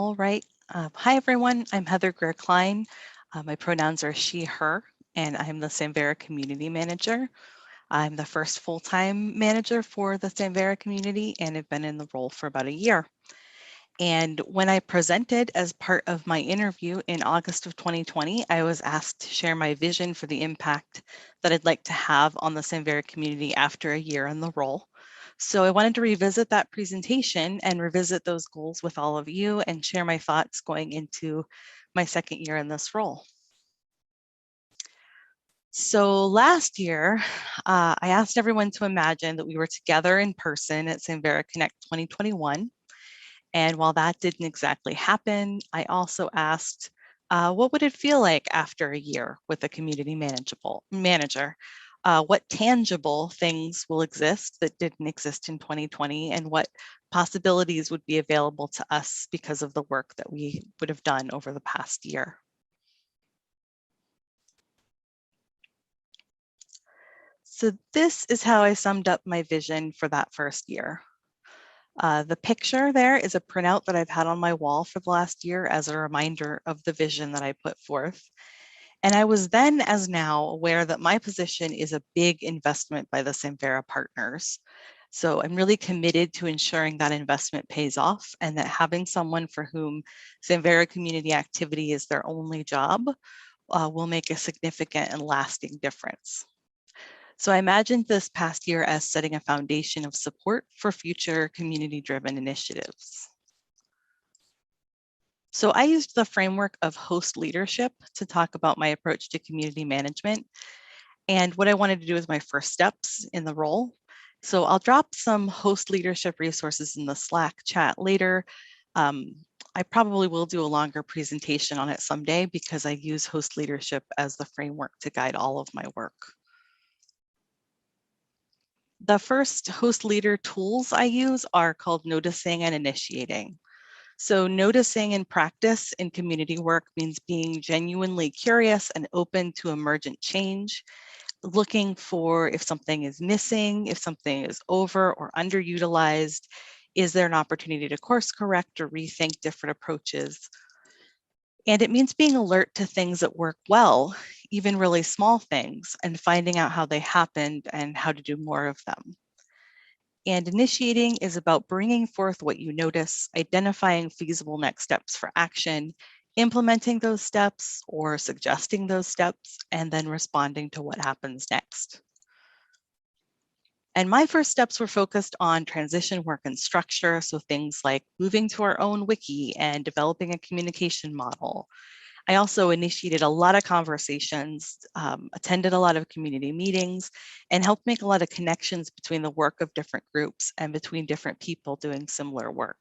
All right. Hi, everyone. I'm Heather Greer Klein. My pronouns are she, her, and I'm the Samvera Community Manager. I'm the first full-time manager for the Samvera community and have been in the role for about a year. And when I presented as part of my interview in August of 2020, I was asked to share my vision for the impact that I'd like to have on the Samvera community after a year in the role. So I wanted to revisit that presentation and revisit those goals with all of you and share my thoughts going into my second year in this role. So last year, I asked everyone to imagine that we were together in person at Samvera Connect 2021. And while that didn't exactly happen, I also asked, what would it feel like after a year with a community manager? What tangible things will exist that didn't exist in 2020, and what possibilities would be available to us because of the work that we would have done over the past year? So this is how I summed up my vision for that first year. The picture there is a printout that I've had on my wall for the last year as a reminder of the vision that I put forth. And I was then, as now, aware that my position is a big investment by the Samvera partners. So I'm really committed to ensuring that investment pays off and that having someone for whom Samvera community activity is their only job will make a significant and lasting difference. So I imagined this past year as setting a foundation of support for future community-driven initiatives. So I used the framework of host leadership to talk about my approach to community management and what I wanted to do as my first steps in the role. So I'll drop some host leadership resources in the Slack chat later. I probably will do a longer presentation on it someday because I use host leadership as the framework to guide all of my work. The first host leader tools I use are called noticing and initiating. So noticing in practice in community work means being genuinely curious and open to emergent change, looking for if something is missing, if something is over or underutilized, is there an opportunity to course correct or rethink different approaches? And it means being alert to things that work well, even really small things, and finding out how they happened and how to do more of them. And initiating is about bringing forth what you notice, identifying feasible next steps for action, implementing those steps or suggesting those steps, and then responding to what happens next. And my first steps were focused on transition work and structure, so things like moving to our own wiki and developing a communication model. I also initiated a lot of conversations, attended a lot of community meetings, and helped make a lot of connections between the work of different groups and between different people doing similar work.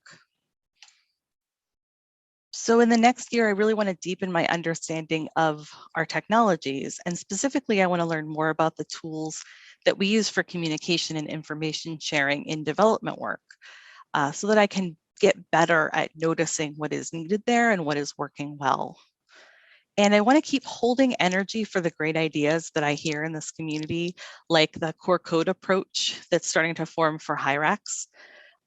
So in the next year, I really want to deepen my understanding of our technologies. And specifically, I want to learn more about the tools that we use for communication and information sharing in development work so that I can get better at noticing what is needed there and what is working well. And I want to keep holding energy for the great ideas that I hear in this community, like the core code approach that's starting to form for Hyrax.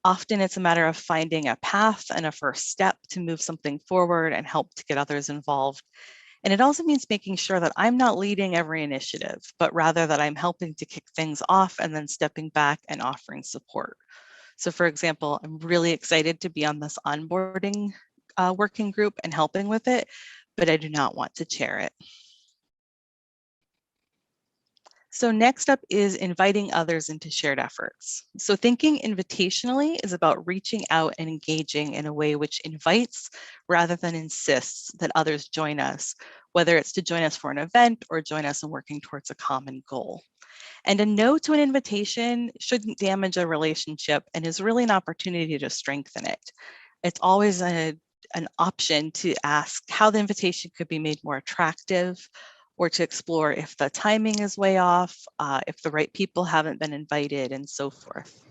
Often it's a matter of finding a path and a first step to move something forward and help to get others involved. And it also means making sure that I'm not leading every initiative, but rather that I'm helping to kick things off and then stepping back and offering support. So for example, I'm really excited to be on this onboarding working group and helping with it, but I do not want to chair it. So next up is inviting others into shared efforts. So thinking invitationally is about reaching out and engaging in a way which invites rather than insists that others join us, whether it's to join us for an event or join us in working towards a common goal. And a no to an invitation shouldn't damage a relationship and is really an opportunity to strengthen it. It's always an option to ask how the invitation could be made more attractive, or to explore if the timing is way off, if the right people haven't been invited, and so forth.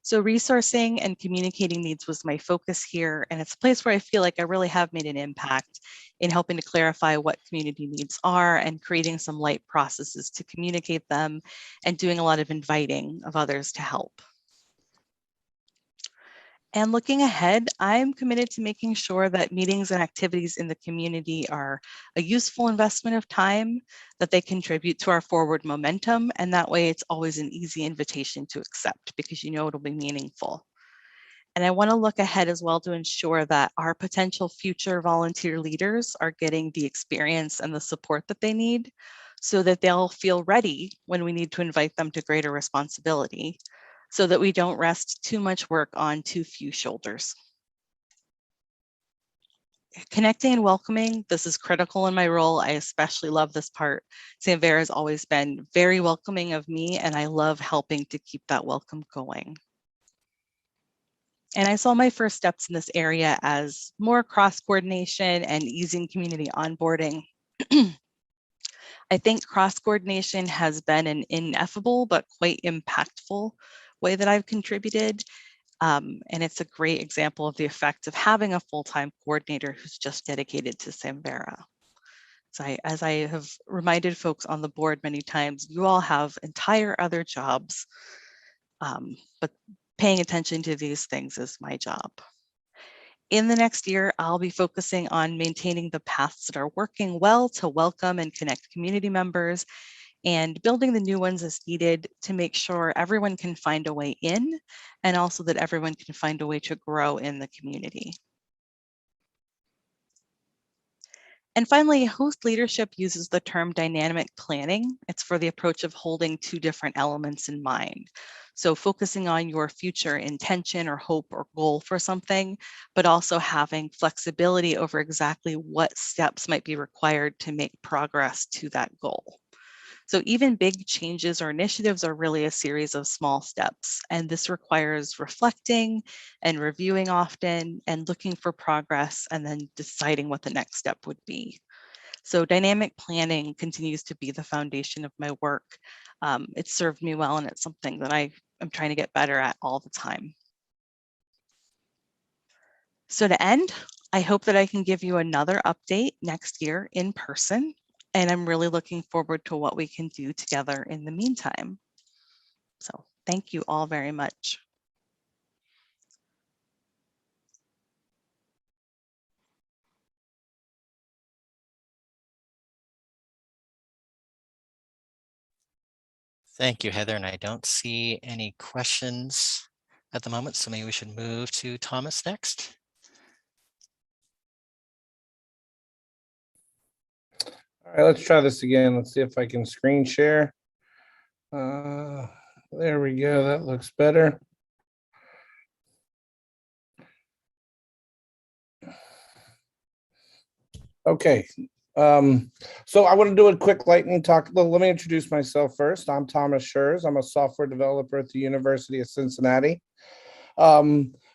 So resourcing and communicating needs was my focus here, and it's a place where I feel like I really have made an impact in helping to clarify what community needs are and creating some light processes to communicate them and doing a lot of inviting of others to help. And looking ahead, I'm committed to making sure that meetings and activities in the community are a useful investment of time, that they contribute to our forward momentum, and that way it's always an easy invitation to accept because you know it'll be meaningful. And I want to look ahead as well to ensure that our potential future volunteer leaders are getting the experience and the support that they need so that they'll feel ready when we need to invite them to greater responsibility, so that we don't rest too much work on too few shoulders. Connecting and welcoming, this is critical in my role. I especially love this part. Samvera has always been very welcoming of me, and I love helping to keep that welcome going. And I saw my first steps in this area as more cross-coordination and easing community onboarding. I think cross-coordination has been an ineffable but quite impactful way that I've contributed. And it's a great example of the effect of having a full-time coordinator who's just dedicated to Samvera. So as I have reminded folks on the board many times, you all have entire other jobs, but paying attention to these things is my job. In the next year, I'll be focusing on maintaining the paths that are working well to welcome and connect community members, and building the new ones as needed to make sure everyone can find a way in, and also that everyone can find a way to grow in the community. And finally, host leadership uses the term dynamic planning. It's for the approach of holding two different elements in mind. So focusing on your future intention or hope or goal for something, but also having flexibility over exactly what steps might be required to make progress to that goal. So even big changes or initiatives are really a series of small steps, and this requires reflecting and reviewing often and looking for progress and then deciding what the next step would be. So dynamic planning continues to be the foundation of my work. It's served me well, and it's something that I am trying to get better at all the time. So to end, I hope that I can give you another update next year in person. And I'm really looking forward to what we can do together in the meantime. So thank you all very much. Thank you, Heather. And I don't see any questions at the moment, so maybe we should move to Thomas next. All right, let's try this again. Let's see if I can screen share. There we go. That looks better. Okay. So I want to do a quick lightning talk. Let me introduce myself first. I'm Thomas Scherz. I'm a software developer at the University of Cincinnati.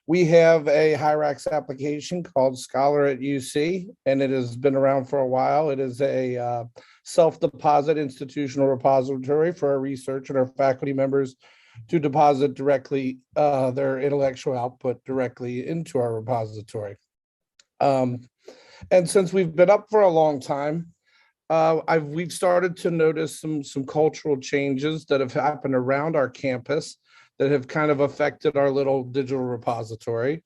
We have a Hyrax application called Scholar at UC, and it has been around for a while. It is a self-deposit institutional repository for our research and our faculty members to deposit directly their intellectual output directly into our repository. And since we've been up for a long time, we've started to notice some cultural changes that have happened around our campus that have kind of affected our little digital repository.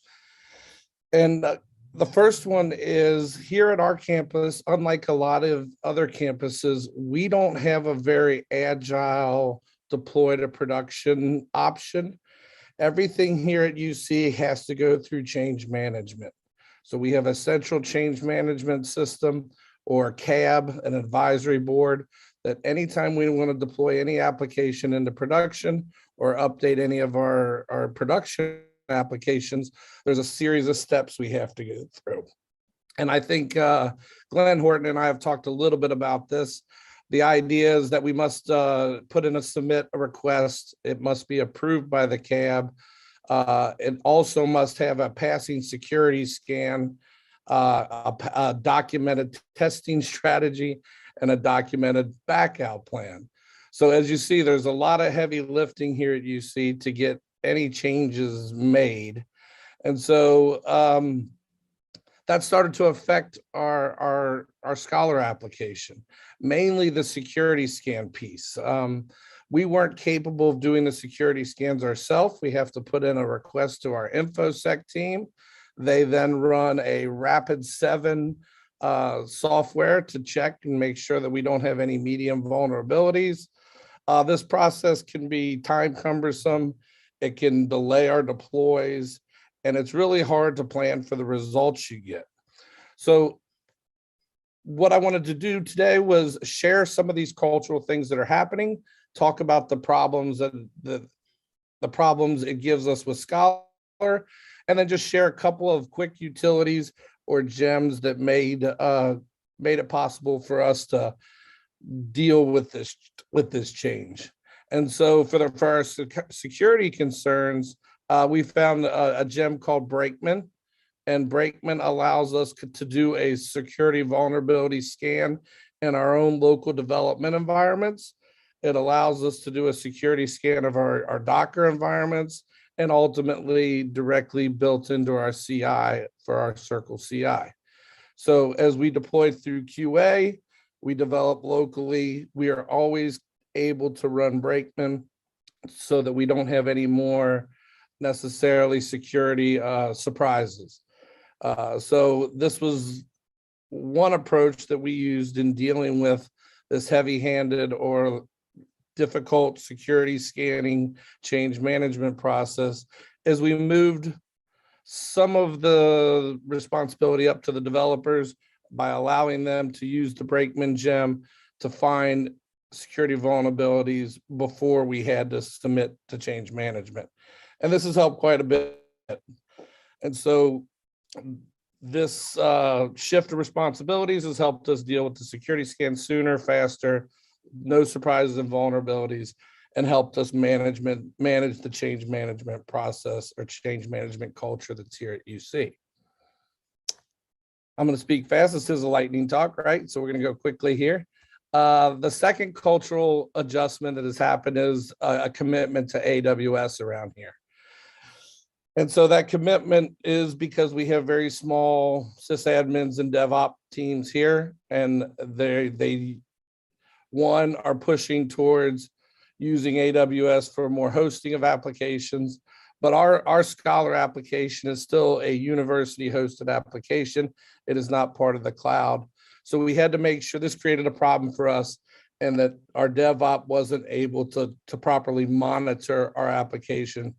And the first one is here at our campus, unlike a lot of other campuses, we don't have a very agile deploy to production option. Everything here at UC has to go through change management. So we have a central change management system, or CAB, an advisory board, that anytime we want to deploy any application into production or update any of our production applications, there's a series of steps we have to go through. And I think Glenn Horton and I have talked a little bit about this. The idea is that we must put in submit a request. It must be approved by the CAB. It also must have a passing security scan, a documented testing strategy, and a documented backout plan. So as you see, there's a lot of heavy lifting here at UC to get any changes made. And so that started to affect our Scholar application, mainly the security scan piece. We weren't capable of doing the security scans ourselves. We have to put in a request to our InfoSec team. They then run a Rapid7 software to check and make sure that we don't have any medium vulnerabilities. This process can be time cumbersome. It can delay our deploys, and it's really hard to plan for the results you get. So what I wanted to do today was share some of these cultural things that are happening, talk about the problems and the problems it gives us with Scholar, and then just share a couple of quick utilities or gems that made it possible for us to deal with this change. And so for our security concerns, we found a gem called Brakeman. And Brakeman allows us to do a security vulnerability scan in our own local development environments. It allows us to do a security scan of our Docker environments and ultimately directly built into our CI for our Circle CI. So as we deploy through QA, we develop locally, we are always able to run Brakeman so that we don't have any more necessarily security surprises. So this was one approach that we used in dealing with this heavy-handed or difficult security scanning change management process. As we moved some of the responsibility up to the developers by allowing them to use the Brakeman gem to find security vulnerabilities before we had to submit to change management. And this has helped quite a bit. And so this shift of responsibilities has helped us deal with the security scan sooner, faster, no surprises and vulnerabilities, and helped us manage the change management process or change management culture that's here at UC. I'm going to speak fast. This is a lightning talk, right? So we're going to go quickly here. The second cultural adjustment that has happened is a commitment to AWS around here. And so that commitment is because we have very small sysadmins and DevOps teams here, and they are pushing towards using AWS for more hosting of applications, but our Scholar application is still a university hosted application. It is not part of the cloud. So we had to make sure this created a problem for us and that our DevOps wasn't able to properly monitor our application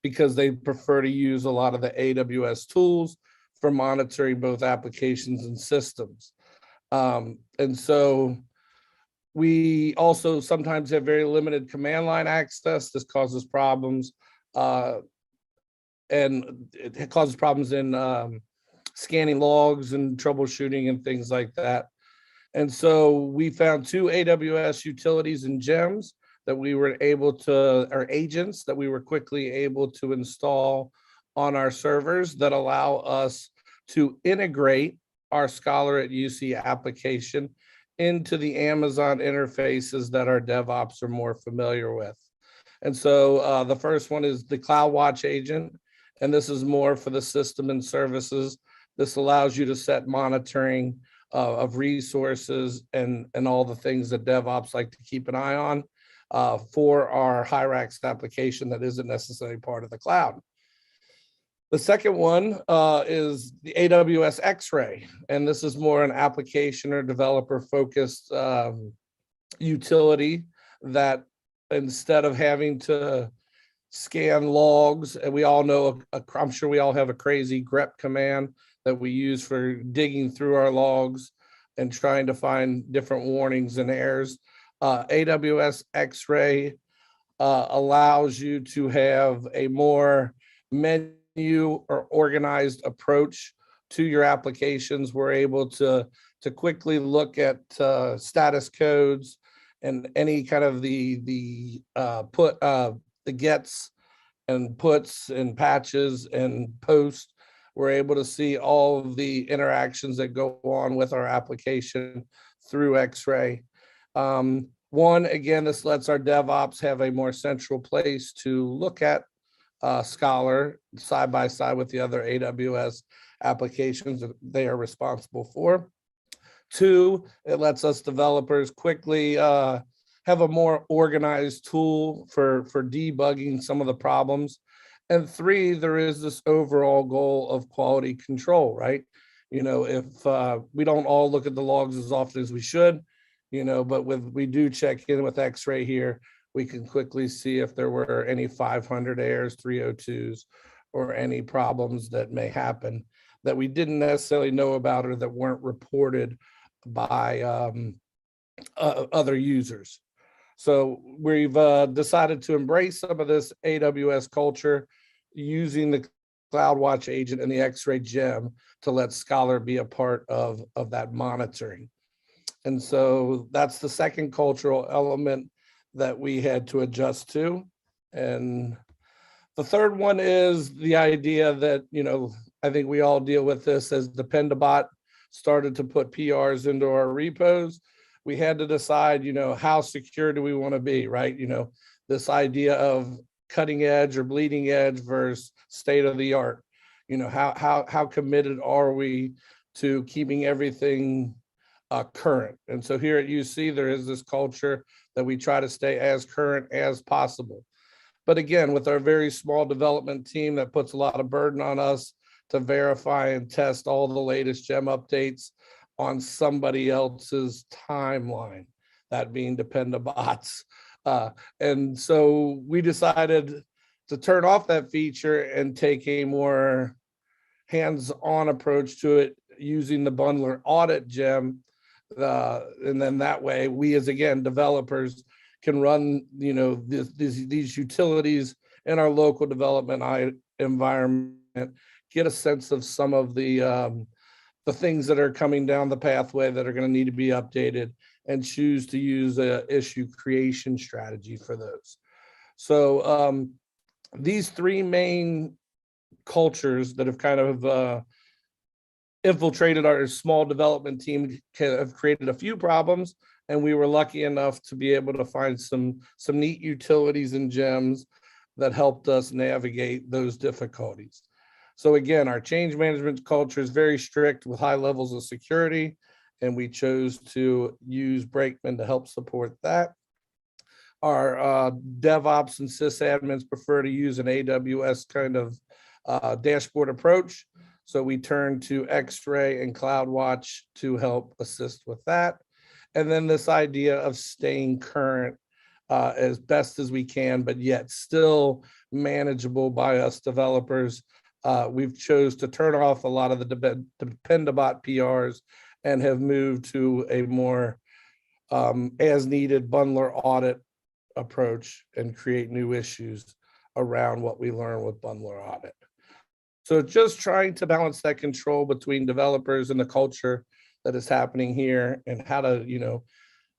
because they prefer to use a lot of the AWS tools for monitoring both applications and systems. And so we also sometimes have very limited command line access. This causes problems. And it causes problems in scanning logs and troubleshooting and things like that. And so we found 2 AWS utilities and gems that we were able to, or agents that we were quickly able to install on our servers that allow us to integrate our Scholar at UC application into the Amazon interfaces that our DevOps are more familiar with. And so the first one is the Cloudwatch agent, and this is more for the system and services. This allows you to set monitoring of resources and all the things that DevOps like to keep an eye on for our Hyrax application that isn't necessarily part of the cloud. The second one is the AWS X-Ray, and this is more an application or developer-focused utility that instead of having to scan logs, and we all know, I'm sure we all have a crazy grep command that we use for digging through our logs and trying to find different warnings and errors. AWS X-Ray allows you to have a more menu or organized approach to your applications. We're able to quickly look at status codes and any kind of the gets and puts and patches and posts. We're able to see all of the interactions that go on with our application through X-Ray. One, again, this lets our DevOps have a more central place to look at Scholar side by side with the other AWS applications that they are responsible for. Two, it lets us developers quickly have a more organized tool for debugging some of the problems. And 3, there is this overall goal of quality control, right? You know, if we don't all look at the logs as often as we should, you know, but we do check in with X-Ray here, we can quickly see if there were any 500 errors, 302s, or any problems that may happen that we didn't necessarily know about or that weren't reported by other users. So we've decided to embrace some of this AWS culture using the CloudWatch agent and the X-Ray gem to let Scholar be a part of that monitoring. And so that's the second cultural element that we had to adjust to. And the third one is the idea that, you know, I think we all deal with this as Dependabot started to put PRs into our repos. We had to decide, you know, how secure do we want to be, right? You know, this idea of cutting edge or bleeding edge versus state of the art. You know, how committed are we to keeping everything current? And so here at UC, there is this culture that we try to stay as current as possible. But again, with our very small development team that puts a lot of burden on us to verify and test all the latest gem updates on somebody else's timeline, that being Dependabots. And so we decided to turn off that feature and take a more hands-on approach to it using the bundler-audit gem. And then that way, we as, again, developers can run, you know, these utilities in our local development environment, get a sense of some of the things that are coming down the pathway that are going to need to be updated, and choose to use a issue creation strategy for those. So these 3 main cultures that have kind of infiltrated our small development team have created a few problems, and we were lucky enough to be able to find some neat utilities and gems that helped us navigate those difficulties. So again, our change management culture is very strict with high levels of security, and we chose to use Brakeman to help support that. Our DevOps and sysadmins prefer to use an AWS kind of dashboard approach. So we turned to X-Ray and CloudWatch to help assist with that. And then this idea of staying current as best as we can, but yet still manageable by us developers. We've chose to turn off a lot of the Dependabot PRs and have moved to a more as needed bundler audit approach and create new issues around what we learn with bundler audit. So just trying to balance that control between developers and the culture that is happening here, and how to, you know,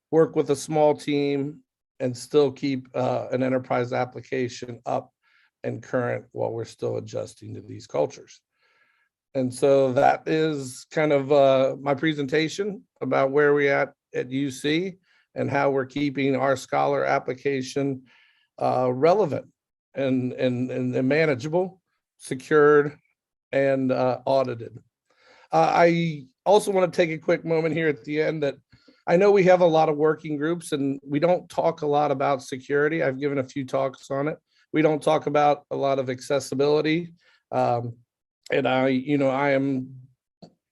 work with a small team and still keep an enterprise application up and current while we're still adjusting to these cultures. And so that is kind of my presentation about where we're at UC and how we're keeping our Scholar application relevant and manageable, secured, and audited. I also want to take a quick moment here at the end that I know we have a lot of working groups and we don't talk a lot about security. I've given a few talks on it. We don't talk about a lot of accessibility. And I am,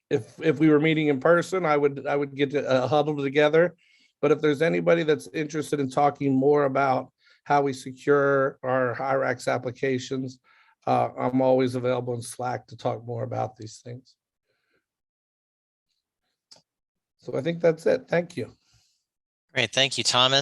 if we were meeting in person, I would get to huddle together. But if there's anybody that's interested in talking more about how we secure our Hyrax applications, I'm always available in Slack to talk more about these things. So I think that's it. Thank you. Great. Thank you, Thomas.